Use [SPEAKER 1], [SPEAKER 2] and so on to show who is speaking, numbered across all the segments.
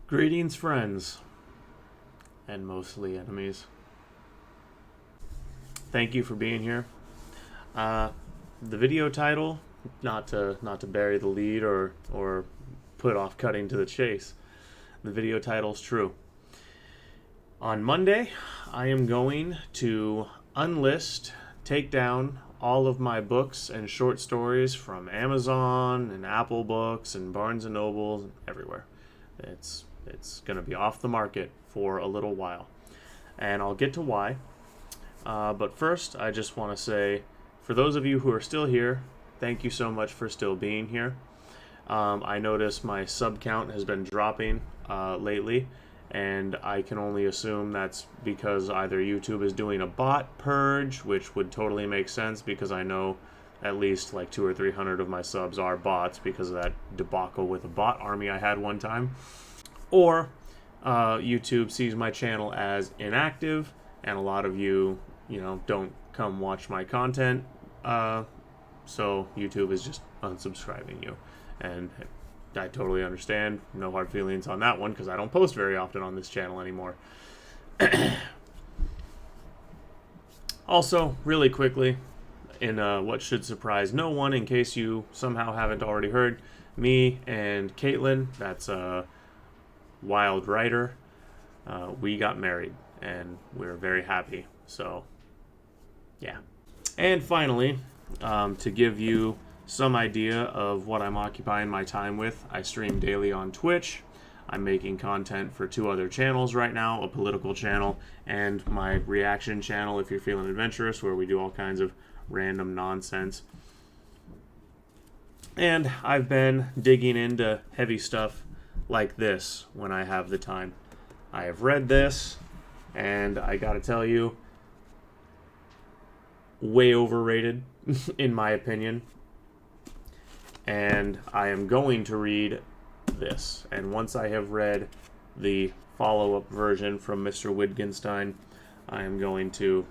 [SPEAKER 1] Greetings, friends, and mostly enemies. Thank you for being here. The video title, not to bury the lead or put off cutting to the chase. The video title's true. On Monday, I am going to unlist, take down all of my books and short stories from Amazon and Apple Books and Barnes and Noble and everywhere. It's going to be off the market for a little while, and I'll get to why. But first, I just want to say, for those of you who are still here, thank you so much for still being here. I notice my sub count has been dropping lately, and I can only assume that's because either YouTube is doing a bot purge, which would totally make sense because I know at least like 200 or 300 of my subs are bots because of that debacle with a bot army I had one time. Or YouTube sees my channel as inactive, and a lot of you, don't come watch my content, so YouTube is just unsubscribing you. And I totally understand. No hard feelings on that one, because I don't post very often on this channel anymore. Also, really quickly, in what should surprise no one, in case you somehow haven't already heard, me and Caitlin, that's Wild Writer, we got married, and we're very happy. So, yeah. And finally, to give you some idea of what I'm occupying my time with, I stream daily on Twitch. I'm making content for 2 other channels right now, a political channel and my reaction channel, If You're Feeling Adventurous, where we do all kinds of random nonsense. And I've been digging into heavy stuff like this when I have the time. I have read this, and I gotta tell you, way overrated, in my opinion. And I am going to read this. And once I have read the follow-up version from Mr. Wittgenstein, I am going to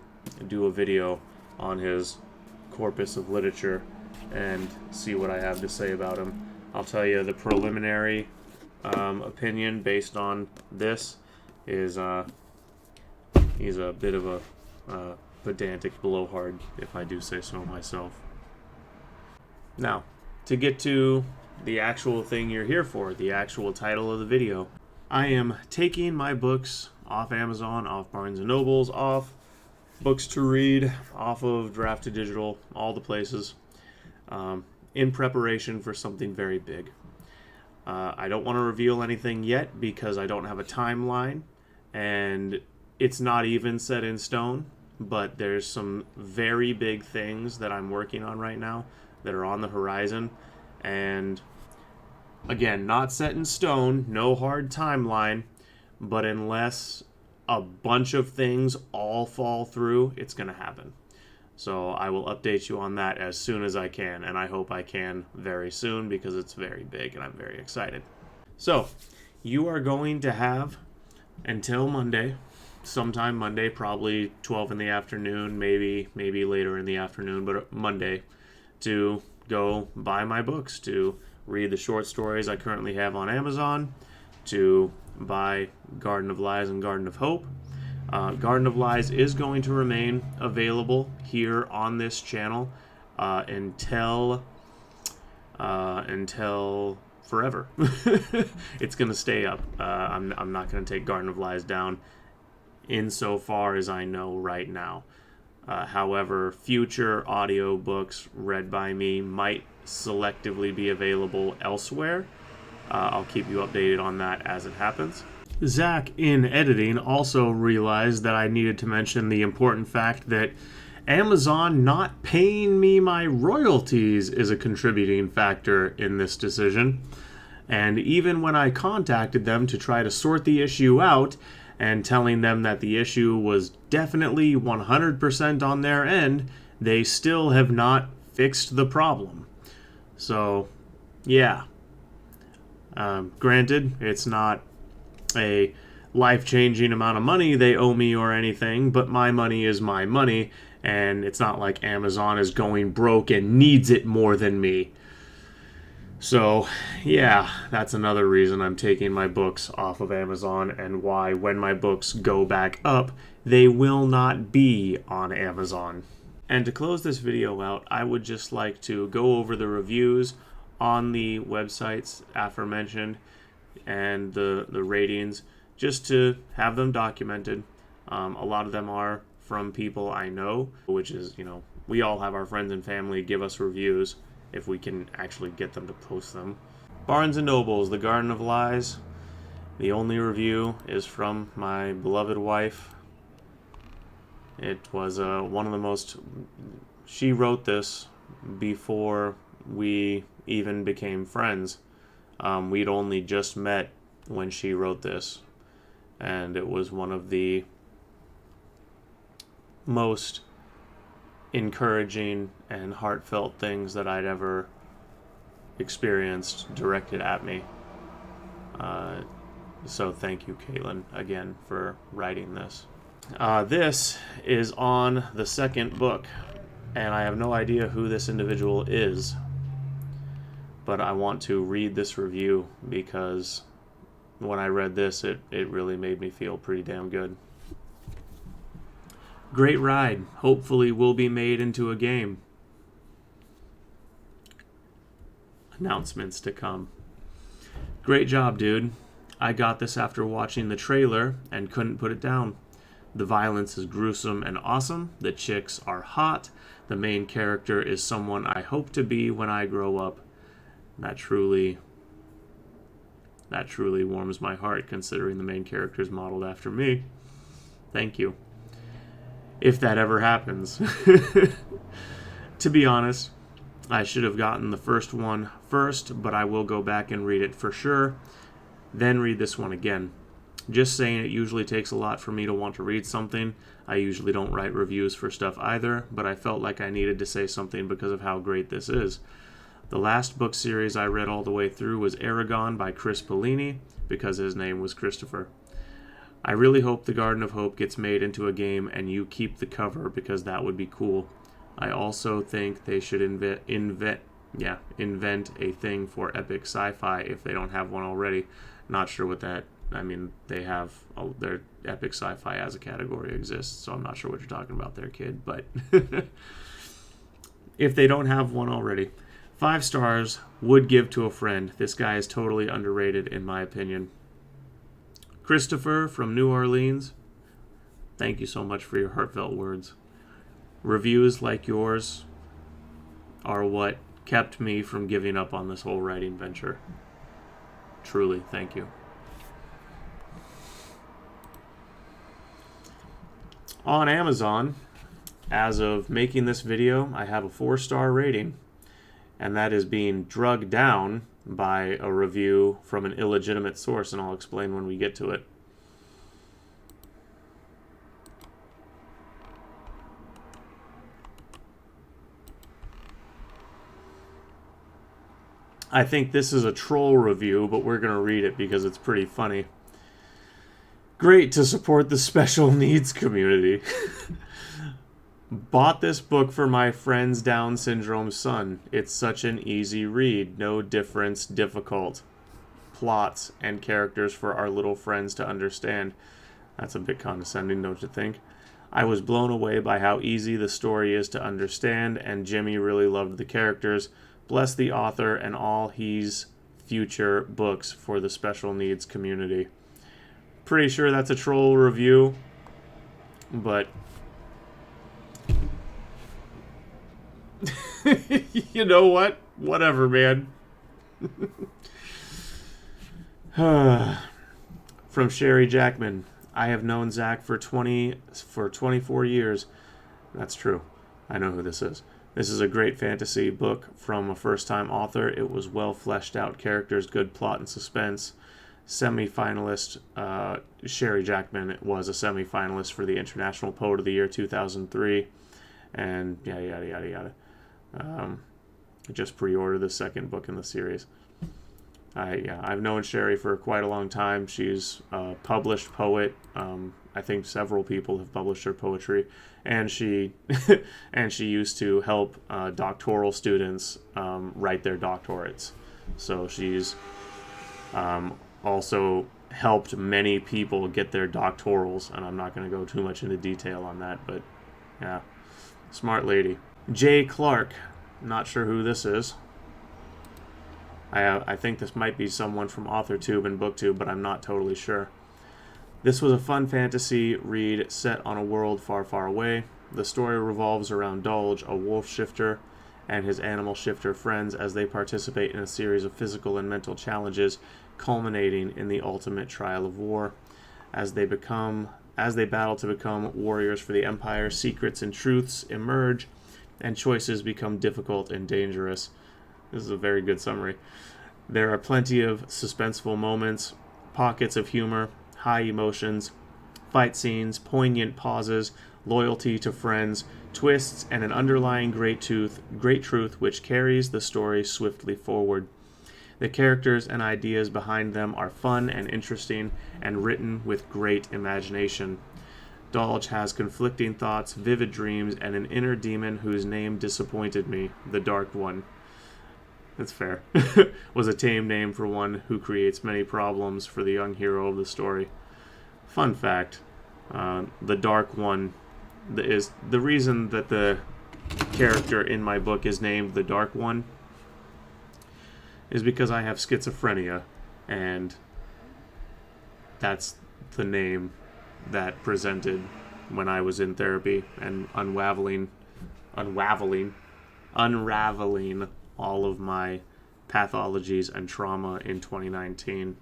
[SPEAKER 1] do a video on his corpus of literature and see what I have to say about him. I'll tell you the preliminary opinion based on this is he's a bit of a pedantic blowhard, if I do say so myself. Now, to get to the actual thing you're here for, the actual title of the video, I am taking my books off Amazon, off Barnes and Nobles, off Books to Read, off of Draft to Digital, all the places, in preparation for something very big. I don't want to reveal anything yet because I don't have a timeline, and it's not even set in stone, but there's some very big things that I'm working on right now that are on the horizon, and again, not set in stone, no hard timeline, but unless a bunch of things all fall through, it's going to happen. So I will update you on that as soon as I can, and I hope I can very soon because it's very big and I'm very excited. So, you are going to have until Monday, sometime Monday, probably 12 in the afternoon, maybe later in the afternoon, but Monday, to go buy my books, to read the short stories I currently have on Amazon, to buy Garden of Lies and Garden of Hope. Garden of Lies is going to remain available here on this channel until forever. It's going to stay up. I'm not going to take Garden of Lies down insofar as I know right now. However, future audio books read by me might selectively be available elsewhere. I'll keep you updated on that as it happens. Zach, in editing, also realized that I needed to mention the important fact that Amazon not paying me my royalties is a contributing factor in this decision. And even when I contacted them to try to sort the issue out and telling them that the issue was definitely 100% on their end, they still have not fixed the problem. So, yeah. Granted, it's not a life-changing amount of money they owe me or anything, but my money is my money, and it's not like Amazon is going broke and needs it more than me. So, yeah, that's another reason I'm taking my books off of Amazon, and why when my books go back up, they will not be on Amazon. And to close this video out, I would just like to go over the reviews on the websites aforementioned and the ratings, just to have them documented. A lot of them are from people I know, which is, we all have our friends and family give us reviews if we can actually get them to post them. Barnes & Noble's The Garden of Lies. The only review is from my beloved wife. It was one of the most... She wrote this before we even became friends. We'd only just met when she wrote this, and it was one of the most encouraging and heartfelt things that I'd ever experienced directed at me. So thank you, Caitlin, again for writing this. This is on the second book, and I have no idea who this individual is, but I want to read this review because when I read this, it really made me feel pretty damn good. Great ride. Hopefully will be made into a game. Announcements to come. Great job, dude. I got this after watching the trailer and couldn't put it down. The violence is gruesome and awesome. The chicks are hot. The main character is someone I hope to be when I grow up. That truly warms my heart, considering the main character is modeled after me. Thank you. If that ever happens. To be honest, I should have gotten the first one first, but I will go back and read it for sure, then read this one again. Just saying, it usually takes a lot for me to want to read something. I usually don't write reviews for stuff either, but I felt like I needed to say something because of how great this is. The last book series I read all the way through was Aragon by Chris Pellini, because his name was Christopher. I really hope The Garden of Hope gets made into a game and you keep the cover, because that would be cool. I also think they should invent a thing for epic sci-fi if they don't have one already. Not sure what that... I mean, they have... their epic sci-fi as a category exists, so I'm not sure what you're talking about there, kid, but... if they don't have one already. 5 stars, would give to a friend. This guy is totally underrated, in my opinion. Christopher from New Orleans, thank you so much for your heartfelt words. Reviews like yours are what kept me from giving up on this whole writing venture. Truly, thank you. On Amazon, as of making this video, I have a 4-star rating, and that is being drugged down by a review from an illegitimate source, and I'll explain when we get to it. I think this is a troll review, but we're going to read it because it's pretty funny. Great to support the special needs community. Bought this book for my friend's Down syndrome son. It's such an easy read. No difference difficult. Plots and characters for our little friends to understand. That's a bit condescending, don't you think? I was blown away by how easy the story is to understand, and Jimmy really loved the characters. Bless the author and all his future books for the special needs community. Pretty sure that's a troll review, but... you know what? Whatever, man. From Sherry Jackman. I have known Zach for 24 years. That's true. I know who this is. This is a great fantasy book from a first-time author. It was well fleshed out characters, good plot and suspense. Semi-finalist, Sherry Jackman was a semi-finalist for the International Poet of the Year 2003. And yada, yada, yada, yada. Just pre-ordered the second book in the series. I've known Sherry for quite a long time. She's a published poet. I think several people have published her poetry, and she used to help doctoral students write their doctorates. So she's also helped many people get their doctorals, and I'm not going to go too much into detail on that, but yeah, smart lady. Jay Clark, not sure who this is. I think this might be someone from AuthorTube and BookTube, but I'm not totally sure. This was a fun fantasy read set on a world far, far away. The story revolves around Dolge, a wolf shifter, and his animal shifter friends as they participate in a series of physical and mental challenges, culminating in the ultimate trial of war. As they battle to become warriors for the Empire, secrets and truths emerge, and choices become difficult and dangerous. This is a very good summary. There are plenty of suspenseful moments, pockets of humor, high emotions, fight scenes, poignant pauses, loyalty to friends, twists, and an underlying great truth which carries the story swiftly forward. The characters and ideas behind them are fun and interesting and written with great imagination. Dolge has conflicting thoughts, vivid dreams, and an inner demon whose name disappointed me, the Dark One. That's fair. Was a tame name for one who creates many problems for the young hero of the story. Fun fact, the Dark One is the reason that the character in my book is named the Dark One is because I have schizophrenia, and that's the name that presented when I was in therapy and unraveling all of my pathologies and trauma in 2019.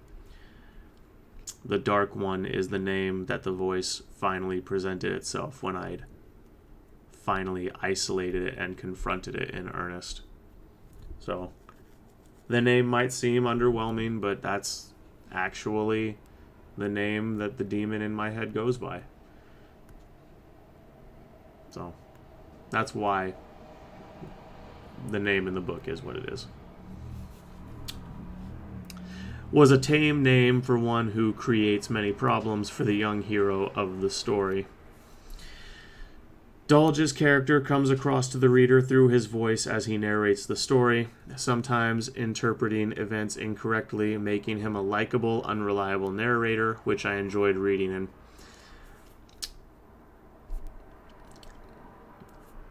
[SPEAKER 1] The Dark One is the name that the voice finally presented itself when I'd finally isolated it and confronted it in earnest. So, the name might seem underwhelming, but that's actually the name that the demon in my head goes by. So, that's why the name in the book is what it is. Was a tame name for one who creates many problems for the young hero of the story. Dolge's character comes across to the reader through his voice as he narrates the story, sometimes interpreting events incorrectly, making him a likable, unreliable narrator, which I enjoyed reading in.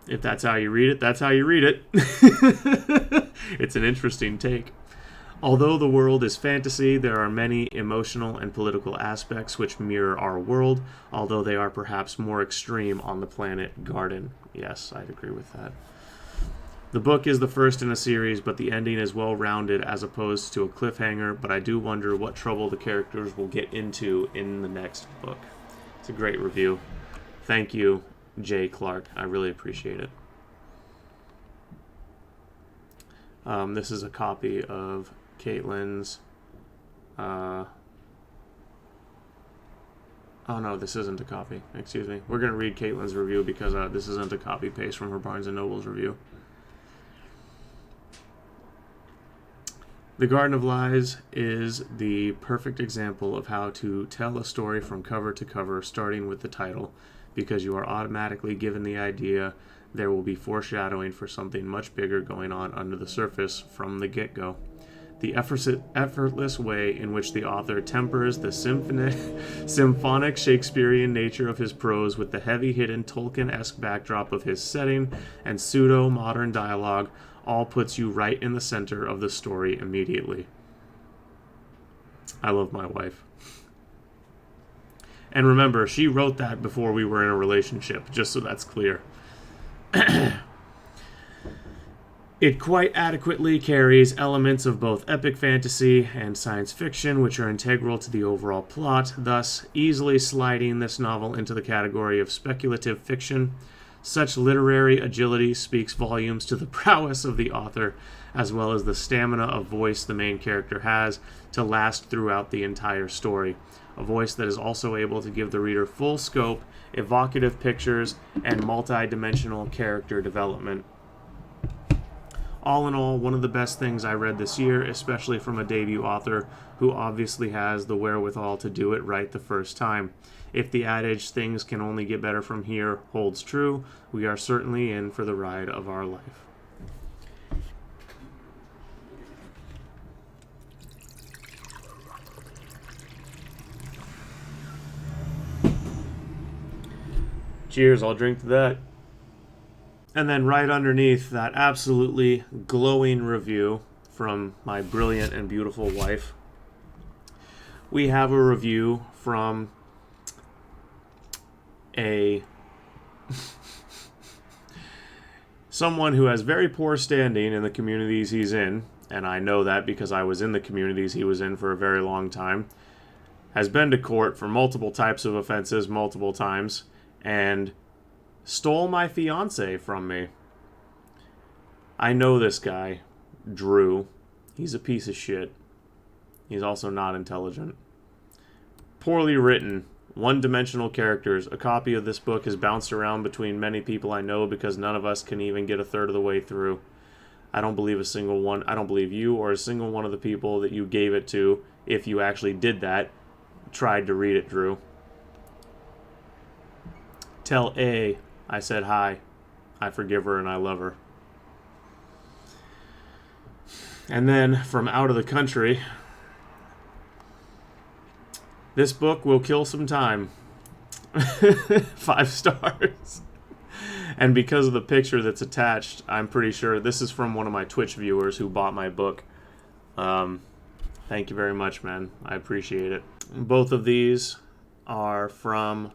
[SPEAKER 1] If that's how you read it, that's how you read it. It's an interesting take. Although the world is fantasy, there are many emotional and political aspects which mirror our world, although they are perhaps more extreme on the planet Garden. Yes, I'd agree with that. The book is the first in a series, but the ending is well-rounded as opposed to a cliffhanger, but I do wonder what trouble the characters will get into in the next book. It's a great review. Thank you, Jay Clark. I really appreciate it. This is a copy of Caitlin's. Oh no, this isn't a copy. Excuse me. We're going to read Caitlin's review because this isn't a copy paste from her Barnes & Noble's review. The Garden of Lies is the perfect example of how to tell a story from cover to cover, starting with the title, because you are automatically given the idea there will be foreshadowing for something much bigger going on under the surface from the get-go. The effortless way in which the author tempers the symphonic Shakespearean nature of his prose with the heavy-hidden Tolkien-esque backdrop of his setting and pseudo-modern dialogue all puts you right in the center of the story immediately. I love my wife. And remember, she wrote that before we were in a relationship, just so that's clear. It quite adequately carries elements of both epic fantasy and science fiction, which are integral to the overall plot, thus easily sliding this novel into the category of speculative fiction. Such literary agility speaks volumes to the prowess of the author, as well as the stamina of voice the main character has to last throughout the entire story. A voice that is also able to give the reader full scope, evocative pictures, and multi-dimensional character development. All in all, one of the best things I read this year, especially from a debut author who obviously has the wherewithal to do it right the first time. If the adage, things can only get better from here, holds true, we are certainly in for the ride of our life. Cheers, I'll drink to that. And then right underneath that absolutely glowing review from my brilliant and beautiful wife, we have a review from someone who has very poor standing in the communities he's in, and I know that because I was in the communities he was in for a very long time, has been to court for multiple types of offenses multiple times, and stole my fiance from me. I know this guy, Drew. He's a piece of shit. He's also not intelligent. Poorly written, one-dimensional characters. A copy of this book has bounced around between many people I know because none of us can even get a third of the way through. I don't believe you or a single one of the people that you gave it to, if you actually did that, tried to read it, Drew. Tell A I said hi. I forgive her and I love her. And then from out of the country, this book will kill some time. 5 stars. And because of the picture that's attached, I'm pretty sure this is from one of my Twitch viewers who bought my book. Thank you very much, man. I appreciate it. Both of these are from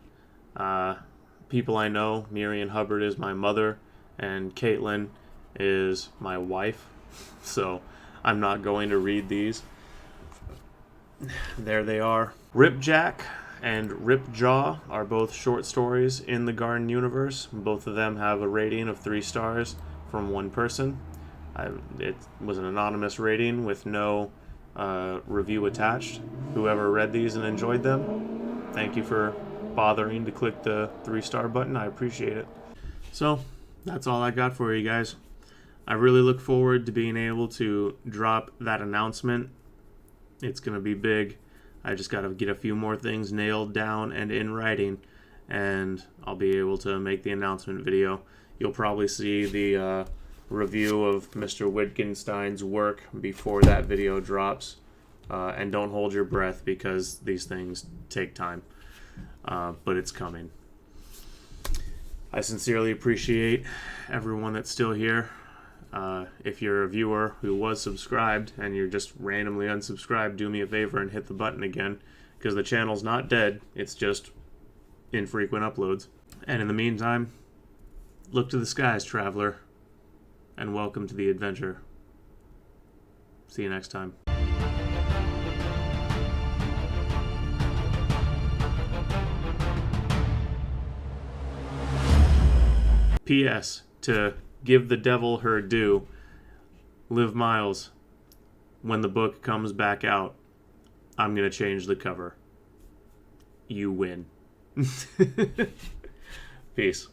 [SPEAKER 1] people I know. Miriam Hubbard is my mother, and Caitlin is my wife. So I'm not going to read these. There they are. Ripjack and Ripjaw are both short stories in the Garden universe. Both of them have a rating of 3 stars from one person. It was an anonymous rating with no review attached. Whoever read these and enjoyed them, thank you for bothering to click the 3-star button. I appreciate it. So that's all I got for you guys. I really look forward to being able to drop that announcement. It's going to be big. I just got to get a few more things nailed down and in writing, and I'll be able to make the announcement video. You'll probably see the review of Mr. Wittgenstein's work before that video drops. And don't hold your breath because these things take time. But it's coming. I sincerely appreciate everyone that's still here. If you're a viewer who was subscribed and you're just randomly unsubscribed, do me a favor and hit the button again, because the channel's not dead, it's just infrequent uploads. And in the meantime, look to the skies, traveler, and welcome to the adventure. See you next time. P.S. To give the devil her due, Liv Miles, when the book comes back out, I'm going to change the cover. You win. Peace.